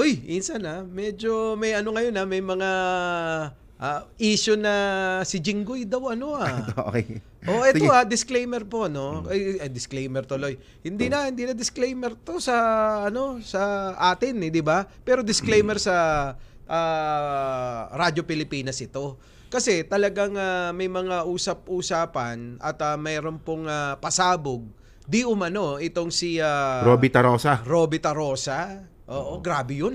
Uy, insan medyo may ano ngayon may mga issue na si Jinggoy daw Okay. Ito Sige. disclaimer po disclaimer tuloy. Hindi na disclaimer to sa sa atin di ba? Pero disclaimer sa Radyo Pilipinas ito. Kasi talagang may mga usap-usapan at mayroon pong pasabog di umano itong si Robbie Tarosa. Oo, grabe yun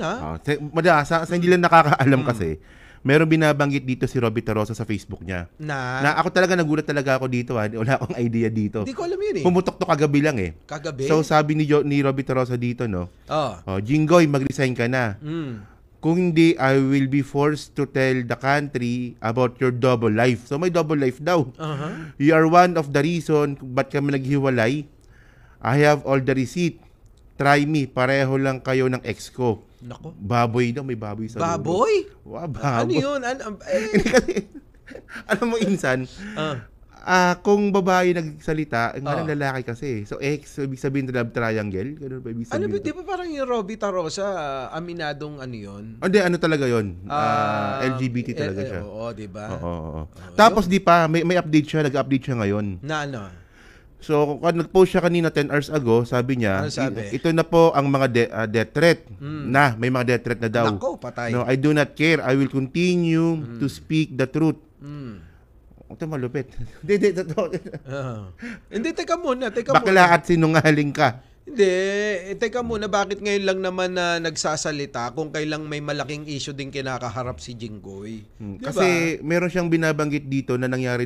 Sa hindi lang nakakaalam kasi, meron binabanggit dito si Robbie Tarosa sa Facebook niya. Na ako talaga nagulat talaga ako dito wala akong idea dito. Hindi ko alam yun Pumutok to kagabi lang Kagabi? So sabi ni Robbie Tarosa dito Jinggoy, mag-resign ka na. Kung hindi, I will be forced to tell the country about your double life. So may double life daw. You are one of the reason ba't kami naghiwalay. I have all the receipt. Try me, pareho lang kayo ng ex ko. Nako. Baboy daw, may baboy sa baboy? Wow, baboy. Ano yun? Alam mo, insan, kung babae nagsalita, ng lalaki kasi. So, ex, so, ibig sabihin love triangle? Ganun ba ibig sabihin? Di ba parang yung Robbie Tarosa, aminadong yun? Hindi, talaga yun. LGBT talaga siya. Oo, di ba? Oo. Tapos, di pa, may update siya, nag-update siya ngayon. Na ano? So, nag-post siya kanina 10 hours ago, sabi niya, ito na po ang mga death threat. May mga death threat na daw. Nako, patay. No, I do not care. I will continue to speak the truth. Ito malupit. Hindi, teka muna. Bakla at sinungaling ka. Hindi, teka muna, bakit ngayon lang naman na nagsasalita kung kailang may malaking issue din kinakaharap si Jinggoy? Diba? Kasi meron siyang binabanggit dito na nangyari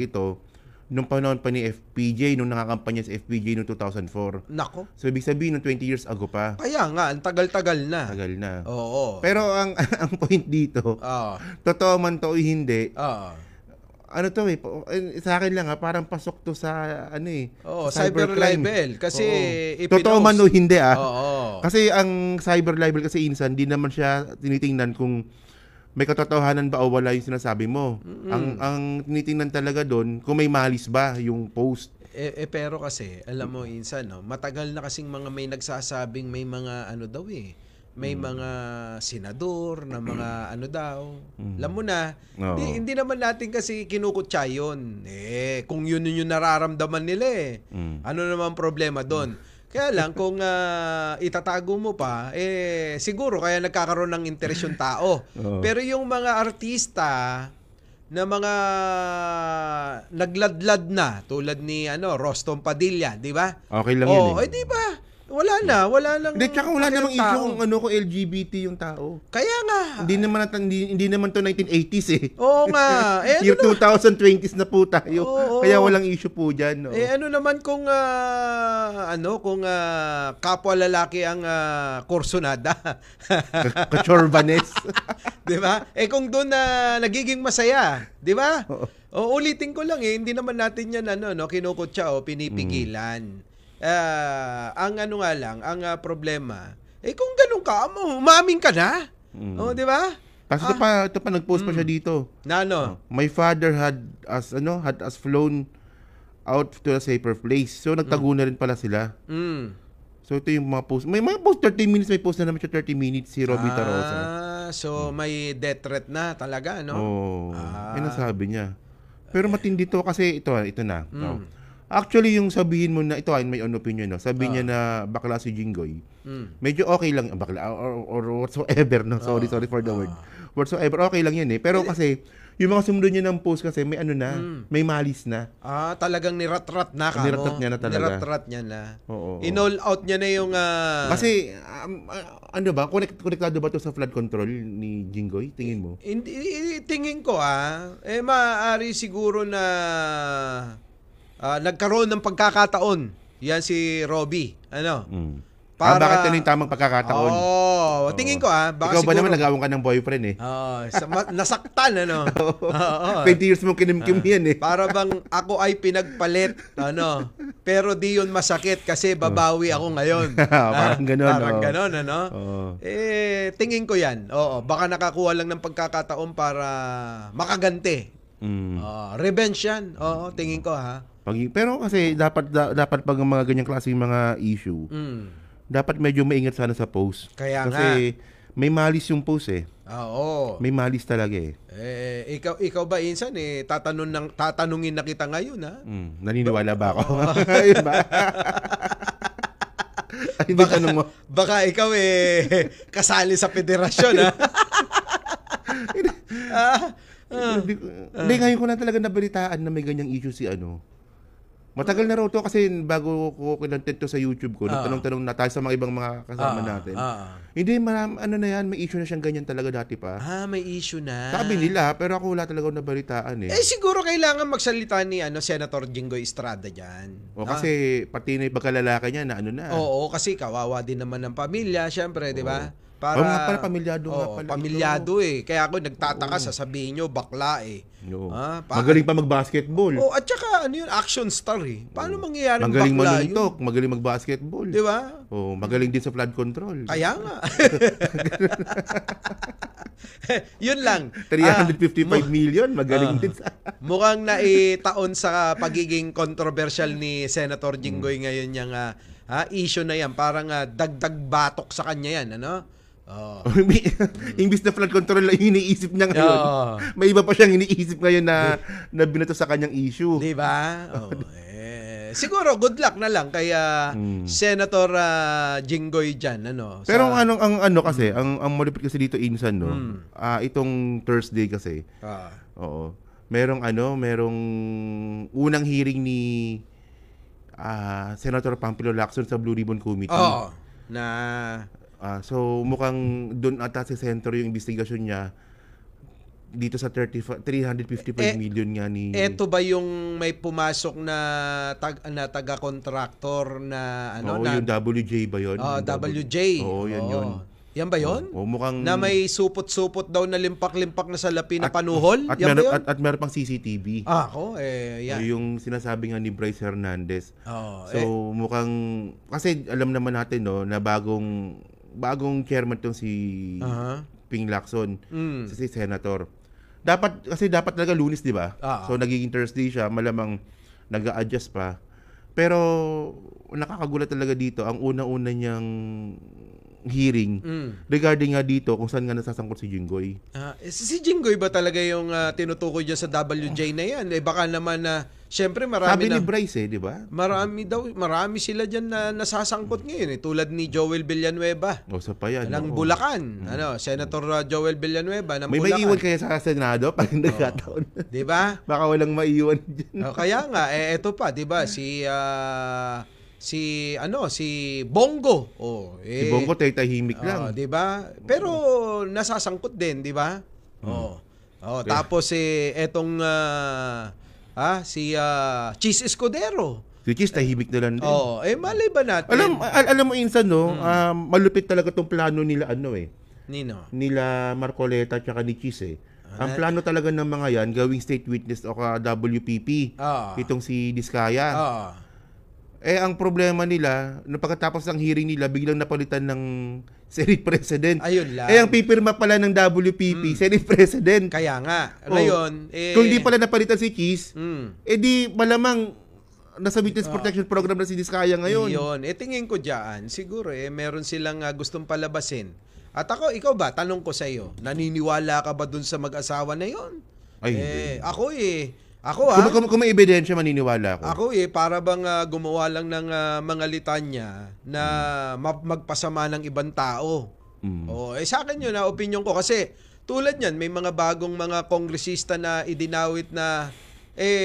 ito nung panahon pa ni FPJ, nung nakakampanya sa FPJ noong 2004. Nako. So, ibig sabihin, nung 20 years ago pa. Kaya nga, ang tagal-tagal na. Tagal na. Oo. Pero ang point dito, totoo man to o hindi, sa akin lang parang pasok to sa sa cyber libel. Kasi totoo man o hindi Oo. Kasi ang cyber libel kasi insan, hindi naman siya tinitingnan kung may katotohanan ba o wala yung sinasabi mo. Ang tinitingnan talaga doon kung may malis ba yung post. Pero kasi, alam mo insan, matagal na kasing mga may nagsasabing may mga may mga senador na mga alam mo na, hindi naman natin kasi kinukutya yun. Kung yun yung nararamdaman nila ano naman problema doon? Kaya lang, kung itatago mo pa, siguro kaya nagkakaroon ng interes yung tao. Pero yung mga artista na mga nagladlad na, tulad ni Rostom Padilla, di ba? Okay lang yun di ba? Wala nang... Hindi, tsaka wala namang issue kung kung LGBT yung tao. Kaya nga. Hindi naman to 1980s Oo nga. Year 2020s na po tayo. Kaya walang issue po dyan. Ano naman kung kapwa lalaki ang kursonada? Kachorbanes. Di ba? Kung doon nagiging masaya, di ba? Ulitin ko lang hindi naman natin yan kinukutya o pinipigilan. Ang ang problema, kung ganun ka, umamin ka na. Di ba? Tapos ito pa nag-post pa siya dito. Na my father had us flown out to a safer place. So nagtago na rin pala sila. So ito yung mga post. May mga post 30 minutes, may post na naman siya 30 minutes si Robbie Tarosa. So may death threat na talaga, no? Yan ang sabi niya. Pero matindi to kasi ito na. Actually, yung sabihin mo na, ito ay may own opinion, sabihin niya na bakla si Jinggoy, medyo okay lang, bakla, or whatsoever, sorry for the word. Whatsoever, okay lang yan Pero kasi, yung mga sumunod niya ng post kasi, may may malis na. Talagang nirat-rat na ka. Nirat-rat niya na talaga. Nirat-rat niya na. Oo. In-all out niya na yung... Kasi, konektado ba to sa flood control ni Jinggoy? Tingin mo? Tingin ko, maaari siguro na... nagkaroon ng pagkakataon. Yan si Robbie. Bakit yung tamang pagkakataon? Tingin ko baka ikaw ba naman nag-awang ka ng boyfriend nasaktan 20 years mong kinimkim yan Para bang ako ay pinagpalit pero di yun masakit kasi babawi ako ngayon. Parang gano'n. Parang gano'n tingin ko yan. Baka nakakuha lang ng pagkakataon para makaganti. Revenge yan. Tingin ko Pero kasi dapat pag mga ganyang klase mga issue, dapat medyo maingat sana sa post. Kaya Kasi may malis yung post eh. Oo. May malis talaga eh. Ikaw ba insan tatanungin na kita ngayon ha? Naniniwala ba ako? Ayun ba? Ayun ba tanong mo? Baka ikaw kasali sa federasyon ha? Hindi, ngayon ko na talaga nabalitaan na may ganyang issue si ano. Matagal na raw to kasi bago ko kinontent to sa YouTube ko, nagtanong-tanong na tayo sa mga ibang mga kasama natin. Hindi, ano na yan, may issue na siyang ganyan talaga dati pa. May issue na. Sabi nila, pero ako wala talaga nabalitaan eh. Siguro kailangan magsalita ni Senator Jinggoy Estrada dyan. Kasi pati na yung pagkalalaki niya na ano na. Oo, kasi kawawa din naman ng pamilya, syempre, di ba? Nga pala, pamilyado nga pala. Pamilyado Kaya ako nagtataka, sasabihin nyo, bakla magaling pa mag-basketball. At saka, action star Paano mangyayari magaling bakla manuntok, magaling mag-basketball. Di ba? Magaling din sa flood control. Kaya nga. Yun lang. 355 million, magaling din sa... Mukhang naitaon sa pagiging controversial ni Senator Jinggoy ngayon yung issue na yan. Parang dagdag batok sa kanya yan, ano? Imbis na flood control lang iniisip niya ngayon. May iba pa siyang iniisip ngayon na binato sa kanyang issue. Di ba? Siguro good luck na lang kay Senator Jinggoy diyan, ano. Pero ang kasi, ang malupit kasi dito insan itong Thursday kasi. Merong unang hearing ni Senator Pampilo Lacson sa Blue Ribbon Committee. So mukhang doon ata sa sentro yung investigasyon niya dito sa 355 million nga ni... Eto ba yung may pumasok na taga-contractor na yung WJ ba yun? WJ. Yun. Yan ba yun? Mukhang... Na may supot-supot daw na limpak-limpak na salapi na panuhol? At meron pang CCTV. Yan. Yung sinasabi nga ni Bryce Hernandez. So mukhang... Kasi alam naman natin na bagong chairman tong si Ping Lacson, si Senator. Dapat talaga Lunes, di ba? So nagiging Thursday siya, malamang nag-a-adjust pa. Pero nakakagulat talaga dito ang una-una niyang hearing regarding nga dito kung saan nga nasasangkot si Jinggoy. Si Jinggoy ba talaga yung tinutukoy dyan sa WJ na yan? Baka naman syempre marami sabi ni Bryce di ba? Marami sila dyan na nasasangkot ngayon tulad ni Joel Villanueva. Sa pa yan. Ng Bulacan. Senator Joel Villanueva ng Bulacan. May maiiwan kaya sa Senado pag nagkataon. Di ba? Baka walang maiiwan dyan. Kaya nga, eto pa, di ba? Si Bongo. Si Bongo tahimik lang. 'Di ba? Pero nasasangkot din, 'di ba? Tapos etong si Cheese Escudero. Si Cheese tahimik na lang din. Malay ba natin? Alam mo insan malupit talaga tong plano nila Nino? Nila Marcoleta at ni Cheese Ang plano talaga ng mga yan gawing state witness o WPP. Itong si Diskaya. Ang problema nila, pagkatapos ng hearing nila, biglang napalitan ng Senate President. Ayun lang. Ang pipirma pala ng WPP, Senate President. Kaya nga. Ngayon, kung di pala napalitan si Cheese, di malamang nasa Witness Protection Program na si Diskaya ngayon. Tingin ko dyan, siguro meron silang gustong palabasin. At ikaw ba, tanong ko sa iyo, naniniwala ka ba dun sa mag-asawa na yon? Ay, Ako kung may ebidensya, maniniwala ako. Ako para bang gumawa lang ng mga litanya na magpasama ng ibang tao. Sa akin yun opinion ko kasi tulad niyan may mga bagong mga kongresista na idinawit na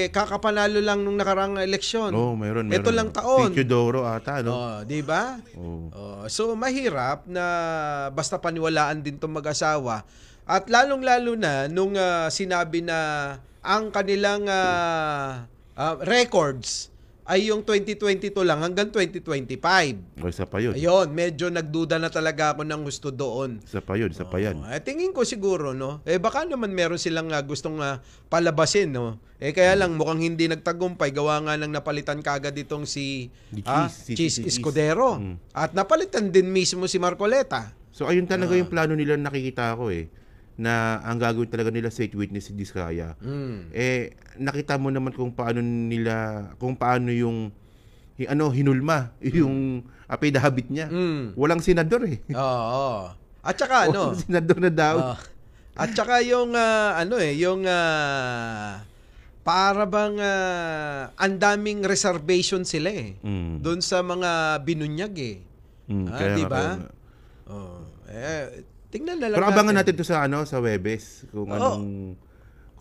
kakapanalo lang nung nakarang eleksyon. Meron. Ito lang taon. Si Teodoro ata, di ba? So mahirap na basta paniwalaan din 'tong mag-asawa at lalong-lalo na nung sinabi na ang kanilang records ay yung 2022 lang hanggang 2025. Isa pa yun. Ayun, medyo nagduda na talaga ako ng gusto doon. Isa pa yun. Tingin ko siguro, baka naman meron silang gustong palabasin, kaya lang mukhang hindi nagtagumpay, gawa nga ng napalitan kagad itong si Cheese Escudero. At napalitan din mismo si Marcoleta. So ayun talaga yung plano nila nakikita ko na ang gagawin talaga nila state witness si Diskaya. Nakita mo naman kung paano yung hinulma yung affidavit niya. Walang senador eh. Oo. At saka ano? Walang senador na daw. At saka yung para bang ang daming reservation sila eh. Doon sa mga binunyag eh. Di ba? Tingnan na lang. Pero abangan natin 'to sa Webes kung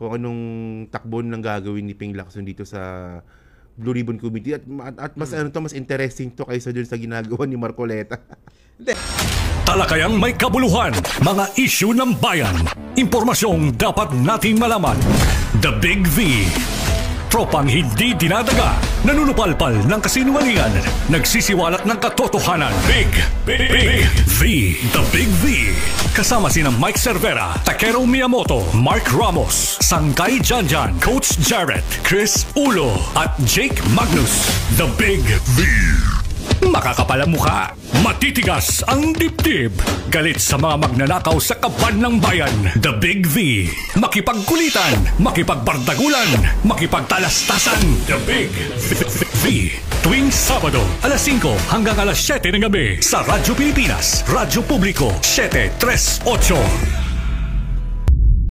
anong takbo ng gagawin ni Ping Lacson dito sa Blue Ribbon Committee at mas mas interesting to kaysa dun sa ginagawa ni Marcoleta. Talakayang may kabuluhan, mga issue ng bayan, impormasyong dapat nating malaman. The Big V. Tropang hindi dinadaga, nanunupalpal ng kasinungalingan, nagsisiwalat ng katotohanan. Big V. The Big V. Kasama sina Mike Cervera, Takero Miyamoto, Mark Ramos, Sangkay Janjan, Coach Jarrett, Chris Ulo, at Jake Magnus. The Big V. Makakapal ang mukha, matitigas ang dibdib, galit sa mga magnanakaw sa kaban ng bayan. The Big V. Makipagkulitan, makipagbardagulan, makipagtalastasan. The Big V. Tuwing Sabado, alas 5 hanggang alas 7 ng gabi sa Radyo Pilipinas, Radyo Publiko, 738.